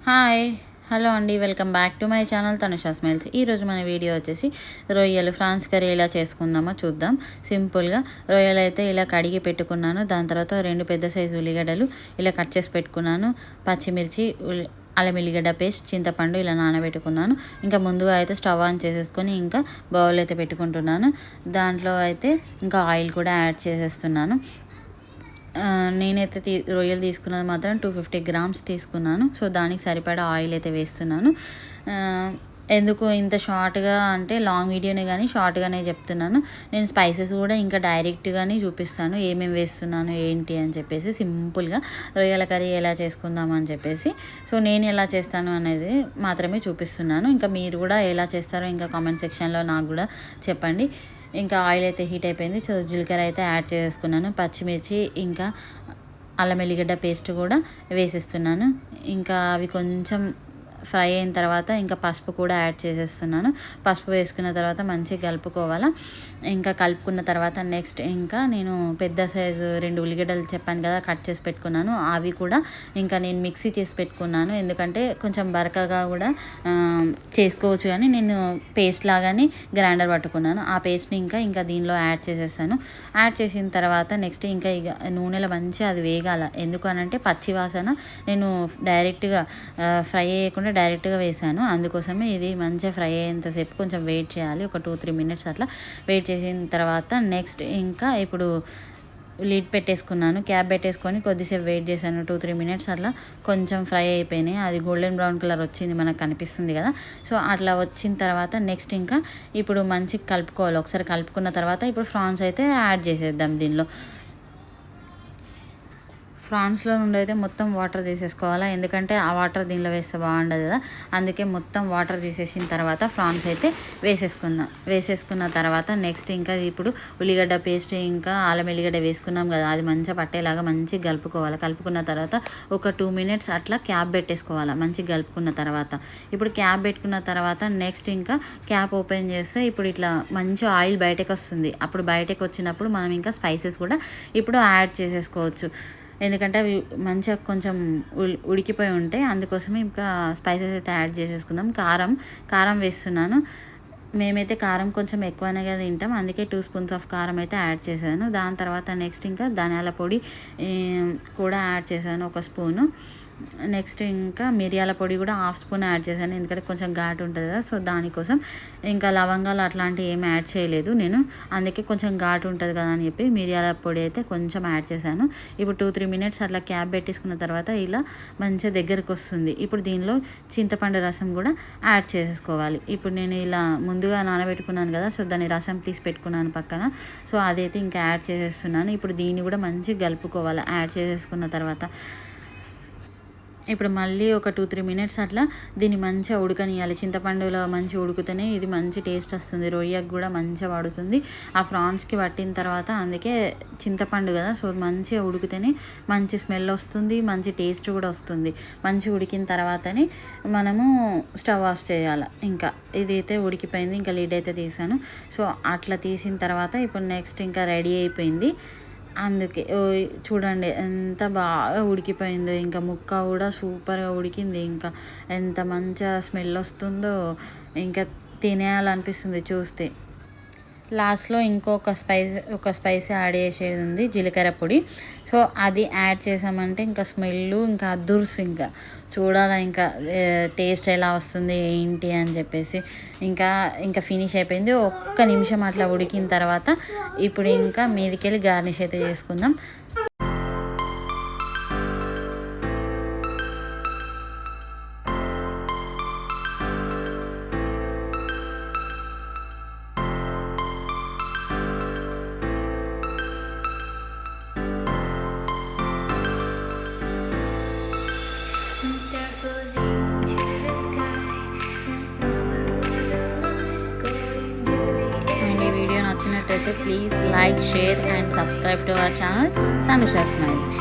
Hi hello అండి, welcome back to my channel Tanusha Smiles. ఈరోజు మన వీడియో వచ్చేసి రొయ్యలు ఫ్రాన్స్ కర్రీ ఎలా చేసుకుందామో చూద్దాం. సింపుల్గా రొయ్యలు అయితే ఇలా కడిగి పెట్టుకున్నాను. దాని తర్వాత 2 పెద్ద సైజు ఉల్లిగడ్డలు ఇలా కట్ చేసి పెట్టుకున్నాను. పచ్చిమిర్చి, అల్లం ఎల్లిగడ్డ పేస్ట్, చింతపండు ఇలా నానబెట్టుకున్నాను. ఇంకా ముందుగా అయితే స్టవ్ ఆన్ చేసేసుకొని ఇంకా బౌల్ అయితే పెట్టుకుంటున్నాను. దాంట్లో అయితే ఇంకా ఆయిల్ కూడా యాడ్ చేసేస్తున్నాను. నేనైతే రొయ్యలు తీసుకున్నది మాత్రం 250 గ్రామ్స్ తీసుకున్నాను. సో దానికి సరిపడా ఆయిల్ అయితే వేస్తున్నాను. ఎందుకు ఇంత షార్ట్గా అంటే లాంగ్ వీడియోనే కానీ షార్ట్గానే చెప్తున్నాను. నేను స్పైసెస్ కూడా ఇంకా డైరెక్ట్గానే చూపిస్తాను, ఏమేమి వేస్తున్నాను ఏంటి అని చెప్పేసి. సింపుల్గా రొయ్యల కర్రీ ఎలా చేసుకుందాం అని చెప్పేసి. సో నేను ఎలా చేస్తాను అనేది మాత్రమే చూపిస్తున్నాను. ఇంకా మీరు కూడా ఎలా చేస్తారో ఇంకా కామెంట్ సెక్షన్లో నాకు కూడా చెప్పండి. ఇంకా ఆయిల్ అయితే హీట్ అయిపోయింది. సో జీలకర్ర అయితే యాడ్ చేసుకున్నాను. పచ్చిమిర్చి ఇంకా అల్లం ఎల్లిగడ్డ పేస్ట్ కూడా వేసేస్తున్నాను. ఇంకా అవి కొంచెం ఫ్రై అయిన తర్వాత ఇంకా పసుపు కూడా యాడ్ చేసేస్తున్నాను. పసుపు వేసుకున్న తర్వాత మంచిగా కలుపుకోవాలా. ఇంకా కలుపుకున్న తర్వాత నెక్స్ట్ ఇంకా నేను పెద్ద సైజు 2 ఉల్లిగడ్డలు చెప్పాను కదా, కట్ చేసి పెట్టుకున్నాను. అవి కూడా ఇంకా నేను మిక్సీ చేసి పెట్టుకున్నాను. ఎందుకంటే కొంచెం బరకగా కూడా చేసుకోవచ్చు, కానీ నేను పేస్ట్ లాగానే గ్రైండర్ పట్టుకున్నాను. ఆ పేస్ట్ని ఇంకా దీనిలో యాడ్ చేసేసాను. యాడ్ చేసిన తర్వాత నెక్స్ట్ ఇంకా ఇక నూనెలో మంచిగా అది వేగాల. ఎందుకు అనంటే పచ్చి వాసన నేను డైరెక్ట్గా ఫ్రై చేయకుండా డైరెక్ట్గా వేసాను. అందుకోసమే ఇది మంచిగా ఫ్రై అయ్యేంతసేపు కొంచెం వెయిట్ చేయాలి. ఒక 2-3 మినిట్స్ అట్లా వెయిట్ చేసిన తర్వాత నెక్స్ట్ ఇంకా ఇప్పుడు లిడ్ పెట్టేసుకున్నాను. క్యాప్ పెట్టేసుకొని కొద్దిసేపు వెయిట్ చేశాను. 2-3 మినిట్స్ అట్లా కొంచెం ఫ్రై అయిపోయినాయి. అది గోల్డెన్ బ్రౌన్ కలర్ వచ్చింది, మనకు కనిపిస్తుంది కదా. సో అట్లా వచ్చిన తర్వాత నెక్స్ట్ ఇంకా ఇప్పుడు మంచిగా కలుపుకోవాలి. ఒకసారి కలుపుకున్న తర్వాత ఇప్పుడు ఫ్రాన్స్ అయితే యాడ్ చేసేద్దాం దీనిలో. ఫ్రాన్స్లో నుండి అయితే మొత్తం వాటర్ తీసేసుకోవాలా, ఎందుకంటే ఆ వాటర్ దీనిలో వేస్తే బాగుండదు కదా. అందుకే మొత్తం వాటర్ తీసేసిన తర్వాత ఫ్రాన్స్ అయితే వేసేసుకున్న తర్వాత నెక్స్ట్ ఇంకా ఇప్పుడు ఉల్లిగడ్డ పేస్ట్ ఇంకా అల్లం ఎల్లిగడ్డ వేసుకున్నాం కదా, అది మంచిగా పట్టేలాగా మంచిగా కలుపుకోవాలి. కలుపుకున్న తర్వాత ఒక 2 మినిట్స్ అట్లా క్యాప్ పెట్టేసుకోవాలి. మంచిగా కలుపుకున్న తర్వాత ఇప్పుడు క్యాప్ పెట్టుకున్న తర్వాత నెక్స్ట్ ఇంకా క్యాప్ ఓపెన్ చేస్తే ఇప్పుడు ఇట్లా మంచి ఆయిల్ బయటకు వస్తుంది. అప్పుడు బయటకు వచ్చినప్పుడు మనం ఇంకా స్పైసెస్ కూడా ఇప్పుడు యాడ్ చేసేసుకోవచ్చు. ఎందుకంటే అవి మంచిగా కొంచెం ఉడికిపోయి ఉంటాయి. అందుకోసమే ఇంకా స్పైసెస్ అయితే యాడ్ చేసేసుకుందాం. కారం వేస్తున్నాను. మేమైతే కారం కొంచెం ఎక్కువనే తింటాం, అందుకే 2 స్పూన్స్ ఆఫ్ కారం అయితే యాడ్ చేశాను. దాని తర్వాత నెక్స్ట్ ఇంకా ధనియాల పొడి కూడా యాడ్ చేశాను, 1 స్పూను. నెక్స్ట్ ఇంకా మిరియాల పొడి కూడా 1/2 స్పూన్ యాడ్ చేశాను, ఎందుకంటే కొంచెం ఘాటు ఉంటుంది కదా. సో దానికోసం ఇంకా లవంగాలు అట్లాంటివి ఏమి యాడ్ చేయలేదు నేను, అందుకే కొంచెం ఘాటు ఉంటుంది కదా అని చెప్పి మిరియాల పొడి అయితే కొంచెం యాడ్ చేశాను. ఇప్పుడు 2-3 మినిట్స్ అట్లా క్యాప్ పెట్టేసుకున్న తర్వాత ఇలా మంచిగా దగ్గరకు వస్తుంది. ఇప్పుడు దీనిలో చింతపండు రసం కూడా యాడ్ చేసుకోవాలి. ఇప్పుడు నేను ఇలా ముందుగా నానబెట్టుకున్నాను కదా, సో దాని రసం తీసి పెట్టుకున్నాను పక్కన. సో అదైతే ఇంకా యాడ్ చేసేస్తున్నాను. ఇప్పుడు దీన్ని కూడా మంచిగా కలుపుకోవాలి. యాడ్ చేసేసుకున్న తర్వాత ఇప్పుడు మళ్ళీ ఒక 2-3 మినిట్స్ అట్లా దీన్ని మంచిగా ఉడకనియాలి. చింతపండులో మంచిగా ఉడికితేనే ఇది మంచి టేస్ట్ వస్తుంది. రొయ్యకు కూడా మంచిగా పడుతుంది. ఆ ఫ్రాన్స్కి పట్టిన తర్వాత అందుకే చింతపండు కదా, సో మంచిగా ఉడికితేనే మంచి స్మెల్ వస్తుంది, మంచి టేస్ట్ కూడా వస్తుంది. మంచిగా ఉడికిన తర్వాతనే మనము స్టవ్ ఆఫ్ చేయాలి. ఇంకా ఇదైతే ఉడికిపోయింది. ఇంకా లిడ్ అయితే తీసాను. సో అట్లా తీసిన తర్వాత ఇప్పుడు నెక్స్ట్ ఇంకా రెడీ అయిపోయింది. అందుకే చూడండి ఎంత బాగా ఉడికిపోయిందో, ఇంకా ముక్క కూడా సూపర్గా ఉడికింది. ఇంకా ఎంత మంచిగా స్మెల్ వస్తుందో, ఇంకా తినేయాలనిపిస్తుంది చూస్తే. లాస్ట్లో ఇంకొక స్పైస్ యాడ్ చేసేది ఉంది, జీలకర్ర పొడి. సో అది యాడ్ చేసామంటే ఇంకా స్మెల్ ఇంకా అదుర్స్, ఇంకా చూడాలా ఇంకా టేస్ట్ ఎలా వస్తుంది ఏంటి అని చెప్పేసి. ఇంకా ఫినిష్ అయిపోయింది. 1 నిమిషం అట్లా ఉడికిన తర్వాత ఇప్పుడు ఇంకా మీదికెళ్ళి గార్నిష్ అయితే చేసుకుందాం. And ఈ వీడియో నచ్చినట్టయితే please like, share and subscribe to our channel Tanusha smiles.